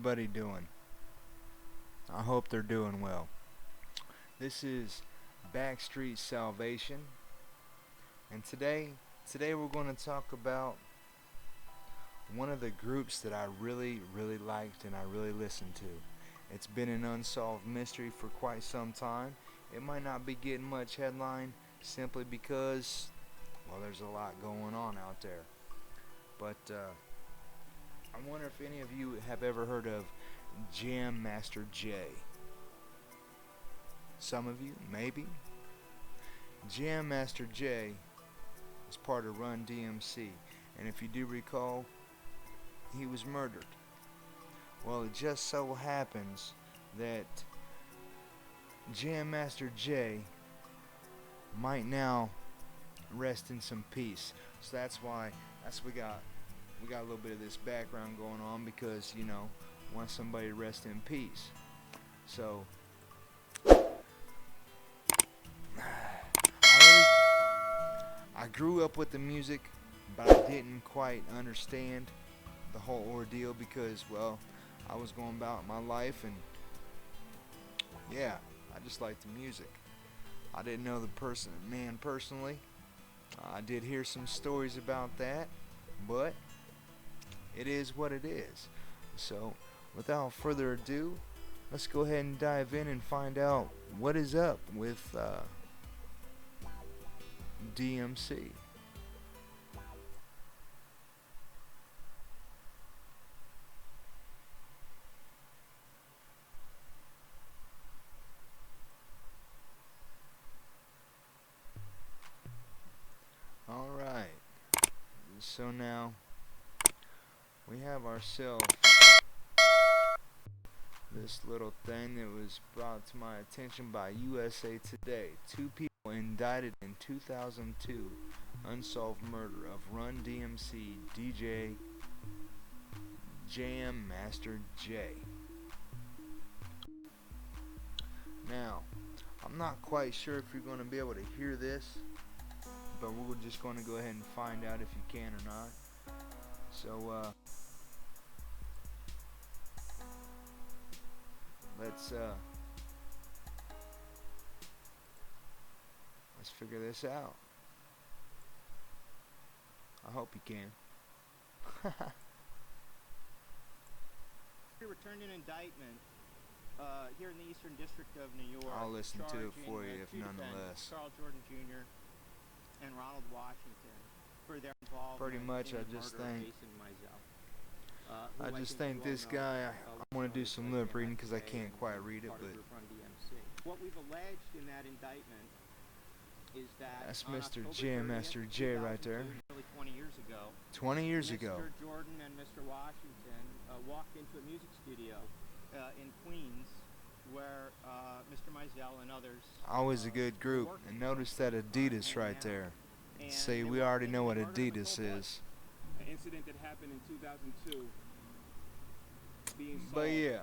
everybody doing? I hope they're doing well. This is Backstreet Salvation, and today we're going to talk about one of the groups that I really liked and I really listened to. It's been an unsolved mystery for quite some time. It might not be getting much headline simply because, well, there's a lot going on out there. But I wonder if any of you have ever heard of Jam Master Jay. Some of you, maybe. Jam Master Jay is part of Run DMC, and if you do recall, he was murdered. Well, it just so happens that Jam Master Jay might now rest in some peace. So that's why we got a little bit of this background going on because, want somebody to rest in peace. So I grew up with the music, but I didn't quite understand the whole ordeal because, well, I was going about my life and yeah, I just liked the music. I didn't know the man personally. I did hear some stories about that, but it is what it is. So, without further ado, let's go ahead and dive in and find out what is up with DMC. Alright, so now we have ourselves this little thing that was brought to my attention by USA Today. 2 people indicted in 2002 unsolved murder of Run DMC DJ Jam Master Jay. Now, I'm not quite sure if you're going to be able to hear this, but we're just going to go ahead and find out if you can or not. So, let's figure this out. I hope you can. We returned an indictment here in the Eastern District of New York. I'll listen to it for you, if nonetheless. Carl Jordan Jr. and Ronald Washington for their involvement. Pretty much, in I the just murder of think. Jason Mizell. I just think this guy. I want to do some lip reading because I can't quite read it, but What we've alleged in that indictment is that that's on Mr. October Jam 30th, Master Jay right there. Nearly 20 years ago. 20 years ago. Mr. Jordan and Mr. Washington walked into a music studio in Queens where Mr. Mizell and others. Always a good group. And notice that Adidas right there. See, we already know what Adidas is. An incident that happened in 2002. But yeah,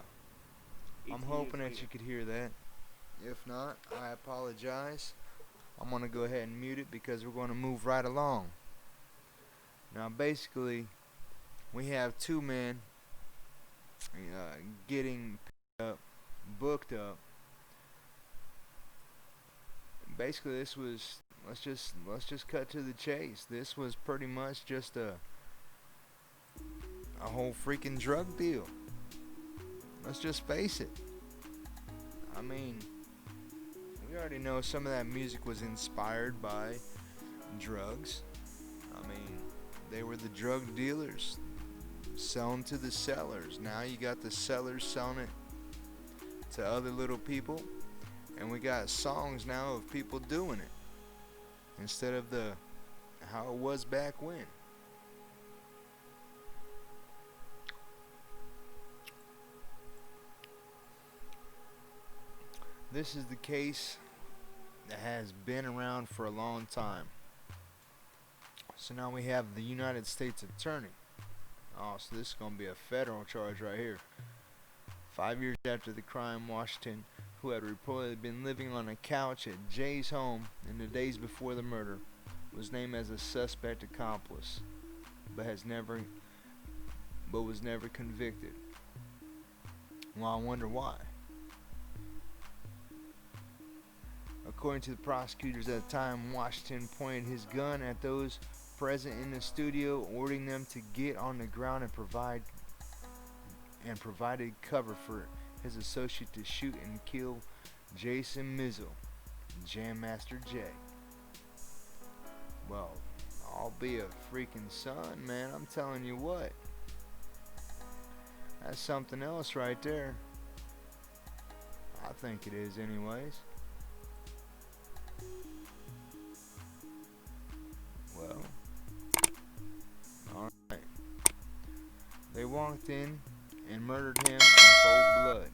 I'm hoping that you could hear that. If not, I apologize. I'm going to go ahead and mute it because we're going to move right along. Now, basically, we have 2 men getting picked up, booked up. Basically, this was, let's just cut to the chase. This was pretty much just a whole freaking drug deal. Let's just face it. I mean, we already know some of that music was inspired by drugs. I mean, they were the drug dealers selling to the sellers. Now you got the sellers selling it to other little people, and we got songs now of people doing it instead of how it was back when. This is the case that has been around for a long time. So now we have the United States Attorney. Oh, so this is going to be a federal charge right here. 5 years after the crime, Washington, who had reportedly been living on a couch at Jay's home in the days before the murder, was named as a suspect accomplice, but was never convicted. Well, I wonder why. According to the prosecutors at the time, Washington pointed his gun at those present in the studio, ordering them to get on the ground and provided cover for his associate to shoot and kill Jason Mizzle, Jam Master Jay. Well, I'll be a freaking son, man. I'm telling you what. That's something else right there. I think it is, anyways. Well, alright. They walked in and murdered him in cold blood.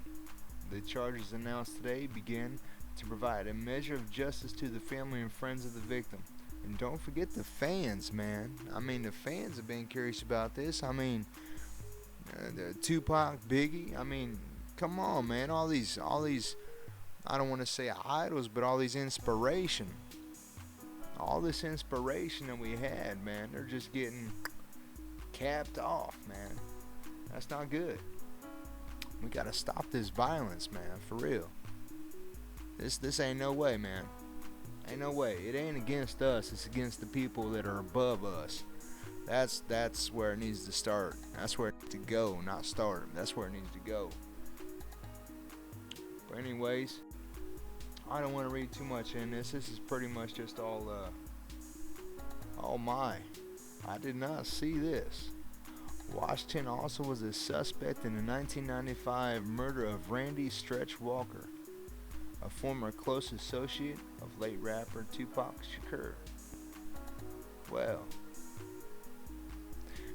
The charges announced today begin to provide a measure of justice to the family and friends of the victim. And don't forget the fans, man. I mean, the fans have been curious about this. I mean, the Tupac, Biggie. I mean, come on, man. All these. I don't want to say idols, but all these inspiration. All this inspiration that we had, man. They're just getting capped off, man. That's not good. We gotta stop this violence, man. For real. This ain't no way, man. Ain't no way. It ain't against us. It's against the people that are above us. That's where it needs to start. That's where it needs to go, not start. That's where it needs to go. But anyways, I don't want to read too much in this. This is pretty much just all oh my. I did not see this. Washington also was a suspect in the 1995 murder of Randy Stretch Walker, a former close associate of late rapper Tupac Shakur. Well,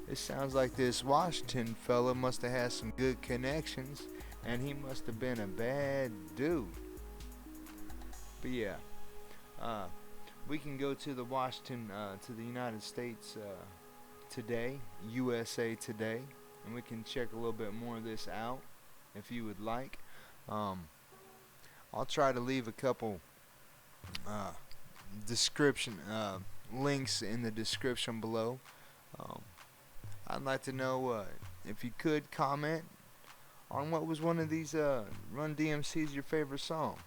it sounds like this Washington fella must have had some good connections, and he must have been a bad dude. But yeah, we can go to the Washington, to the United States today, USA Today, and we can check a little bit more of this out if you would like. I'll try to leave a couple description links in the description below. I'd like to know if you could comment on what was one of these Run DMC's your favorite song.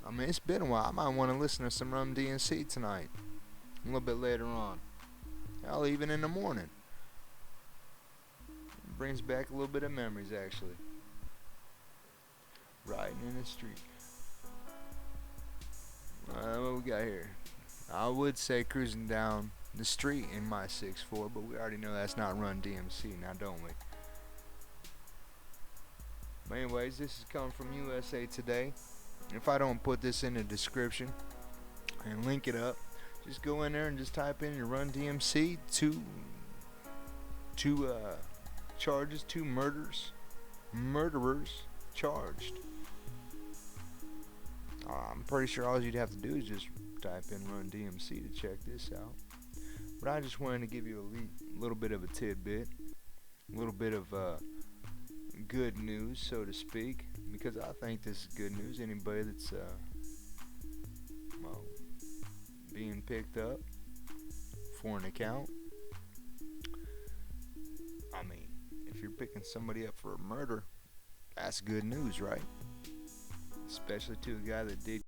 I mean, it's been a while. I might want to listen to some Run DMC tonight, a little bit later on. Hell, even in the morning. It brings back a little bit of memories, actually. Riding in the street. What we got here? I would say cruising down the street in my 6'4", but we already know that's not Run DMC, now don't we? But anyways, this is coming from USA Today. If I don't put this in the description and link it up, just go in there and just type in your Run DMC, two charges, two murderers charged. I'm pretty sure all you'd have to do is just type in Run DMC to check this out. But I just wanted to give you a little bit of a tidbit, a little bit of good news, so to speak, because I think this is good news. Anybody that's being picked up for an account, I mean, if you're picking somebody up for a murder, that's good news, right? Especially to a guy that did